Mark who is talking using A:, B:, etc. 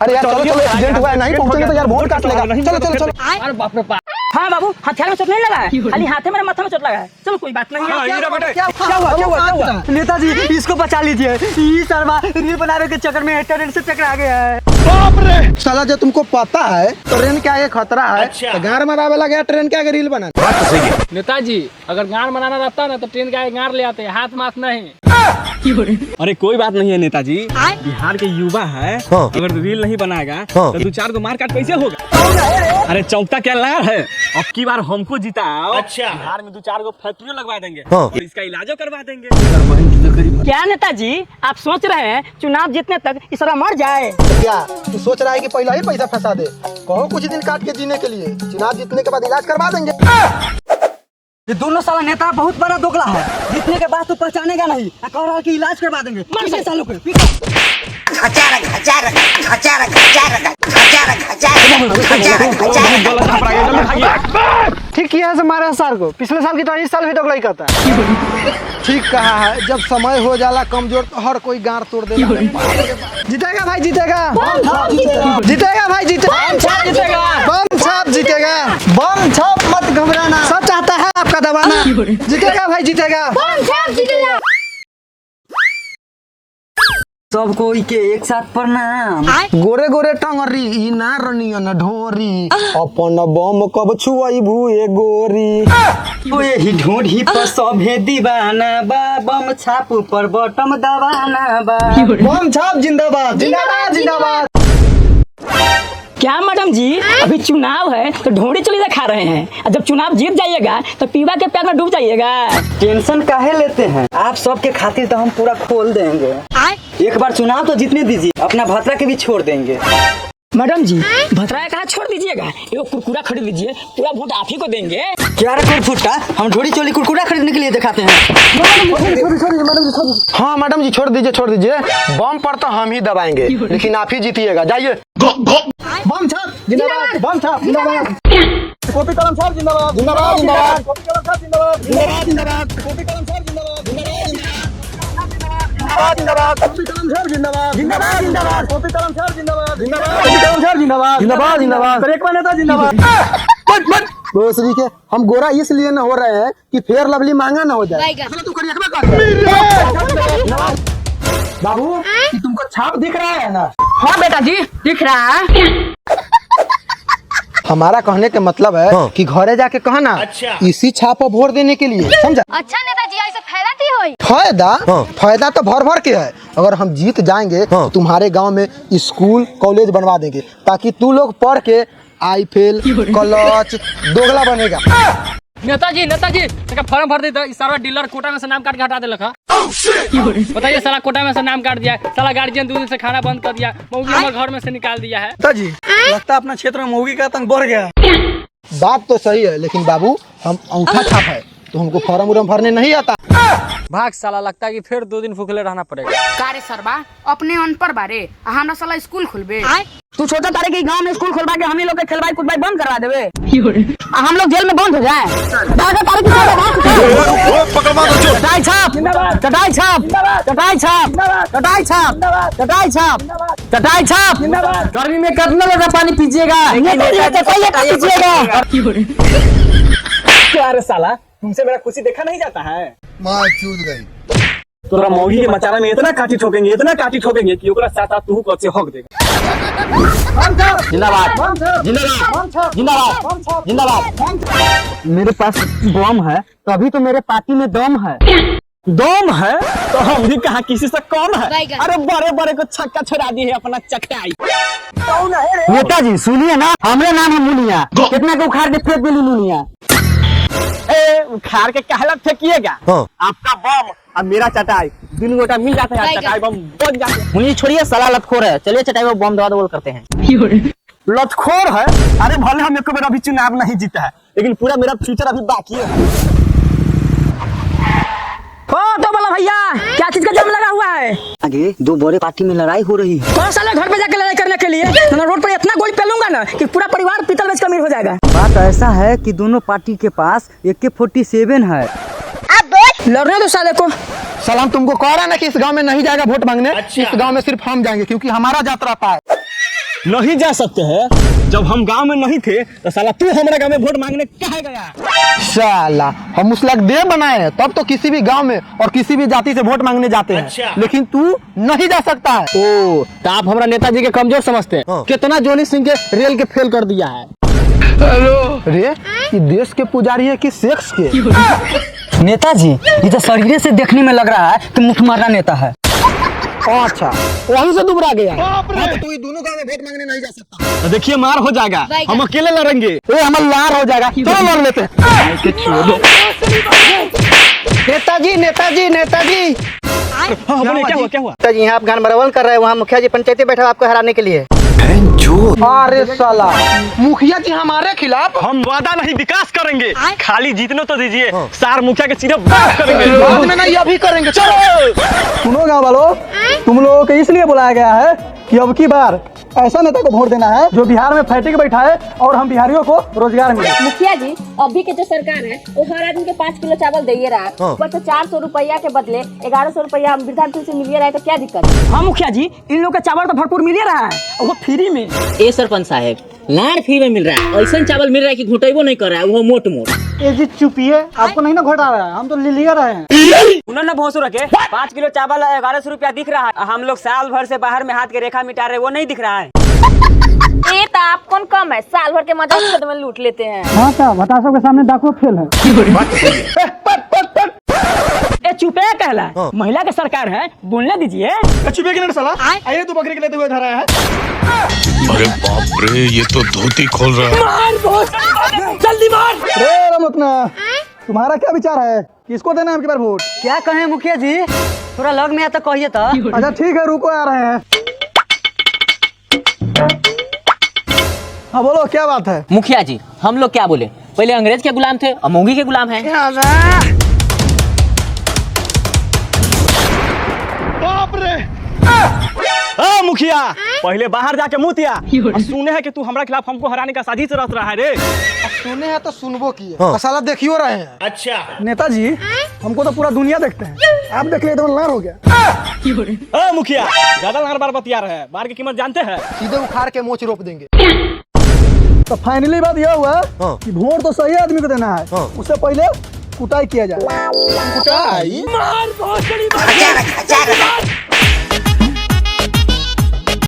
A: अरे यार चलो चलो, एक्सीडेंट हुआ है, नहीं पहुंचेंगे तो यार बहुत काट लेगा। चलो चलो चलो।
B: अरे बाप रे बाप। हाँ बाबू, हथियार में चोट नहीं लगा है, खाली हाथे में माथा में चोट लगा है। चलो कोई बात नहीं है।
A: क्या हुआ?
C: नेताजी इसको बचा लीजिए, ये सरवा रील बनाने के चक्कर में ट्रेन से टकरा गया है।
A: बाप रे साला, जो तुमको पता है ट्रेन के आगे खतरा है तो गाड़ मरावे लगा ट्रेन के आगे रील बना।
B: नेताजी अगर गाड़ बनाना रहता ना तो ट्रेन के आगे गाड़ ले आते, हाथ माथ नहीं।
D: अरे कोई बात नहीं है नेताजी, बिहार के युवा है, अगर रील नहीं बनाएगा तो 2-4 को मार काट कैसे होगा। अरे चौंकता क्या लार है, अब की बार हमको जिताओ, बिहार में 2-4 को फैक्ट्री लगवा देंगे और इसका इलाजो करवा देंगे।
B: क्या नेताजी आप सोच रहे हैं चुनाव जीतने तक इस तरह मर जाए?
A: क्या तू सोच रहा है कि पहला ही पैसा फंसा दे? कहो कुछ दिन काट के जीने के लिए, चुनाव जीतने के बाद इलाज करवा देंगे।
C: ये दोनों साला नेता बहुत बड़ा दोगला है, जीतने के बाद तो पहचानेगा नहीं, कह रहा है कि इलाज करवा देंगे। पीछे सालों को
A: ठीक किया है हमारे साल को, पिछले साल की तो इस साल भी दोगला ही करता है। ठीक कहा है, जब समय हो जाला कमजोर तो हर कोई गांड तोड़ देगा। जीतेगा भाई, जीतेगा, जीतेगा भाई, जीतेगा, बम छाप जीतेगा, बम छाप मत घबराना, सब चाहता है आपका दबाना। जीतेगा भाई, जीतेगा, बम छाप जीतेगा।
C: सब कोई के एक साथ प्रणाम।
A: गोरे गोरे टंगरी ई ना रनियन ढोरी, अपन बम कब छुआई भूए गोरी।
C: ओए ही ढूंढी पर सभे दीवाना बा, बम छाप पर बटम दबाना बा।
A: बम छाप जिंदाबाद, जिंदाबाद, जिंदाबाद।
B: क्या मैडम जी, अभी चुनाव है तो ढोड़ी चली खा रहे हैं, और जब चुनाव जीत जाइएगा तो पीवा के प्यार में डूब जाइएगा।
C: टेंशन काहे लेते हैं, आप सबके खातिर तो हम पूरा खोल देंगे। एक बार चुनाव तो जीतने दीजिए, अपना भतरा के भी छोड़ देंगे।
B: मैडम जी भतरा कहाँ छोड़ दीजिएगा, एगो कुरकुरा खरीद लीजिए, पूरा वोट आप ही को देंगे।
C: क्या रे फुट्टा, हम ढोड़ी चोली कुरकुरा खरीदने के लिए दिखाते हैं।
A: हाँ मैडम जी छोड़ दीजिए, छोड़ दीजिए, बम पर तो हम ही दबाएंगे लेकिन आप ही जीतिएगा। जाइए। बम छाप जिंदाबाद, बम छाप जिंदाबाद, कॉपी कलम छाप जिंदाबाद, जिंदाबाद, जिंदाबाद, कॉपी कलम छाप जिंदाबाद, जिंदाबाद, जिंदाबाद, कॉपी कलम छाप जिंदाबाद, जिंदाबाद, कॉपी कलम छाप जिंदाबाद, जिंदाबाद, जिंदाबाद, कॉपी कलम छाप जिंदाबाद, जिंदाबाद, कॉपी कलम छाप जिंदाबाद, जिंदाबाद, जिंदाबाद, एक नेता जिंदाबाद। दूसरी के हम गोरा इसलिए न हो रहे हैं कि फेयर लवली महंगा न हो जाए। बाबू तुमको छाप दिख रहा है ना?
B: हाँ बेटा जी दिख रहा है।
A: हमारा कहने का मतलब है कि घरे जाके कहना इसी छाप पर वोट देने के लिए, समझा?
E: अच्छा नेताजी ऐसे फायदा ती होई?
A: फायदा फायदा तो भर भर के है। अगर हम जीत जाएंगे तो तुम्हारे गांव में स्कूल कॉलेज बनवा देंगे ताकि तू लोग पढ़ के आईफेल क्लच दोगला बनेगा।
B: नेताजी फॉर्म भर दी तो सारा डीलर कोटा में से नाम काट के हटा दे लखा। बताइए साला कोटा में से नाम काट दिया, साला गार्जियन 2 दिन से खाना बंद कर दिया, मौगी हमारे घर में से निकाल दिया है।
C: जी लगता है अपना क्षेत्र में मौगी का आतंक बढ़ गया।
A: बात तो सही है लेकिन बाबू हम अंगूठा छाप है तो हमको फॉर्म उर्म भरने नहीं आता।
B: भाग साला, लगता है कि फिर 2 दिन भूखले रहना पड़ेगा।
F: कारे सरबा अपने अनपढ़ बारे हमरा साला स्कूल खुलबे।
B: तू छोटा तारे के गांव में स्कूल खुलवा के हम ही लोग के खेलवाई कुदवाई बंद करवा देवे, हम लोग जेल में बंद हो जाए। चटाई छाप, चटाई छाप, चटाई छाप, चटाई छाप, चटाई छाप, चटाई छाप। गर्मी में कितना लीटर पानी पीजिएगा?
D: अरे साला तुमसे मेरा खुशी देखा नहीं जाता है।
A: मार चूत गई।
D: तोरा मौगी के मचारा में इतना काटी ठोकेंगे, इतना काटी ठोकेंगे कि ओकरा साथ साथ तू कच्चे हक देगा।
C: जिंदाबाद, जिंदाबाद, जिंदाबाद, जिंदाबाद। मेरे पास बम है तभी तो मेरे पार्टी में दम है।
D: दम है तो हम भी कहा किसी से कम है।
E: बैगन।
D: अरे बड़े बड़े को छक्का छोड़ा दी है अपना चटाई।
C: नेताजी सुनिए ना, हमारे नाम है मुनिया, कितना को उखाड़ के फेंक दिली मुनिया।
D: उखाड़ के कहला फेंकिएगा, आपका बम और मेरा चटाई दोनों गोटा मिल जाता है, चटाई बम बच जाते हैं।
C: मुनिया छोड़िए, साला लतखोर है, चलिए चटाई में बम दवा दबोल करते हैं।
D: लतखोर है? अरे भले हम एक बार अभी चुनाव नहीं जीता है लेकिन पूरा मेरा फ्यूचर अभी बाकी है।
B: तो बोला भैया क्या चीज का जाम लगा हुआ है?
C: आगे 2 बड़े पार्टी में लड़ाई हो रही है।
B: कौन साले घर पे जाके लड़ाई करने के लिए? मैं रोड पर इतना गोली पेलूंगा ना कि पूरा परिवार पीतल बेच कर अमीर हो जाएगा।
C: बात ऐसा है कि दोनों पार्टी के पास AK-47 है।
B: लड़ने दो साले को।
A: सलाम तुमको कह रहा है ना कि इस गांव में नहीं जाएगा वोट मांगने। इस गांव में सिर्फ हम जाएंगे क्योंकि हमारा जात रहता है।
D: नहीं जा सकते हैं? जब हम गांव में नहीं थे तो साला तू हमारे गांव में वोट मांगने काहे गया?
A: साला हम उस लायक देव बनाए हैं तब तो किसी भी गांव में और किसी भी जाति से वोट मांगने जाते हैं, लेकिन तू नहीं जा सकता है।
B: ओ तो आप हमारा नेताजी के कमजोर समझते हैं? कितना जोनी सिंह के रेल के फेल कर दिया है।
A: रे ये देश के पुजारी है कि सेक्स के?
C: नेताजी ये तो शरीर से देखने में लग रहा है कि मुठ मारना नेता है।
A: अच्छा वहीं से दुबरा गया। तो तू दोनों गांव में वोट मांगने नहीं जा सकता।
D: तो देखिए मार हो जाएगा, हम अकेले लड़ेंगे।
A: ए हम लार हो जाएगा, चलो लड़ लेते हैं। नेताजी नेताजी नेताजी
D: हाँ, बोले, क्या हुआ क्या हुआ?
G: नेताजी यहाँ आप गान बरावन कर रहे हैं, वहाँ मुखिया जी पंचायती बैठा आपको हराने के लिए।
A: अरे साला मुखिया जी हमारे खिलाफ।
D: हम वादा नहीं विकास करेंगे, खाली जीतने तो दीजिए। सार मुखिया के सिर्फ बात करेंगे।
A: बाद में नहीं अभी करेंगे, चलो। सुनो गाँव वालों, तुम लोगों को इसलिए बुलाया गया है कि अब की बार ऐसा नेता को वोट देना है जो बिहार में फैक्ट्री बैठा है और हम बिहारियों को रोजगार मिले।
H: मुखिया जी अभी के जो सरकार है वो हर आदमी के 5 किलो चावल दे रहा है, ऊपर से 400 रुपया के बदले 1100 रुपया वृद्धापेंशन से मिल रहा है, तो क्या दिक्कत है?
C: हाँ मुखिया जी, इन लोग का चावल तो भरपूर मिल रहा है, वो फ्री में।
I: ए सरपंच साहब, लाड़ फ्री में मिल रहा है, ऐसा चावल मिल रहा है कि घुटेबो नहीं कर रहा है, वो मोट मोट।
A: ए जी चुपिए, आपको नहीं ना घोटा रहा है, हम तो ले लिया रहे हैं।
C: उन्होंने भोसू रखे 5 किलो चावल 1100 रुपया दिख रहा है, हम लोग साल भर से बाहर में हाथ के रेखा मिटा रहे, वो नहीं दिख रहा है।
H: ये तो आप कौन कम है, साल भर के मजा में लूट लेते हैं।
A: हाँ क्या बताशों के सामने डाकू फेल है।
C: ए चुपे कहला, महिला के सरकार है, बोलने दीजिए।
A: चुपिए कि नहीं साला, आइए तू बकरी के लेते हुए धरा है।
J: अरे बाप रे, ये तो धोती खोल रहा है।
C: जल्दी मार।
A: रे रमतना, तुम्हारा क्या विचार है, किसको देना है आपकी बार वोट?
C: क्या कहें मुखिया जी, थोड़ा लग में आता कहिए तो।
A: अच्छा ठीक है, रुको आ रहे हैं। हाँ बोलो क्या बात है?
I: मुखिया जी हम लोग क्या बोले, पहले अंग्रेज के गुलाम थे और मोंगी के गुलाम हैं।
A: बाप रे।
D: हाँ मुखिया, पहले बाहर जाके मुतिया। अब सुने हैं कि तू हमारे खिलाफ हमको हराने का साजिश रच रहा है रे।
A: अब सुने हैं तो सुनबो किए, साला देखियो रहे हैं। अच्छा नेताजी, हमको तो पूरा दुनिया देखते हैं, आप देख ले तो लार हो गया।
D: हाँ मुखिया, ज्यादा लार बार बतिया रहे हैं, बार की कीमत जानते हैं?
A: सीधे उखाड़ के मोच रोप देंगे। तो फाइनली बात यह हुआ कि वोट तो सही आदमी को देना है, उससे पहले कुटाई किया जाए। कुटाई?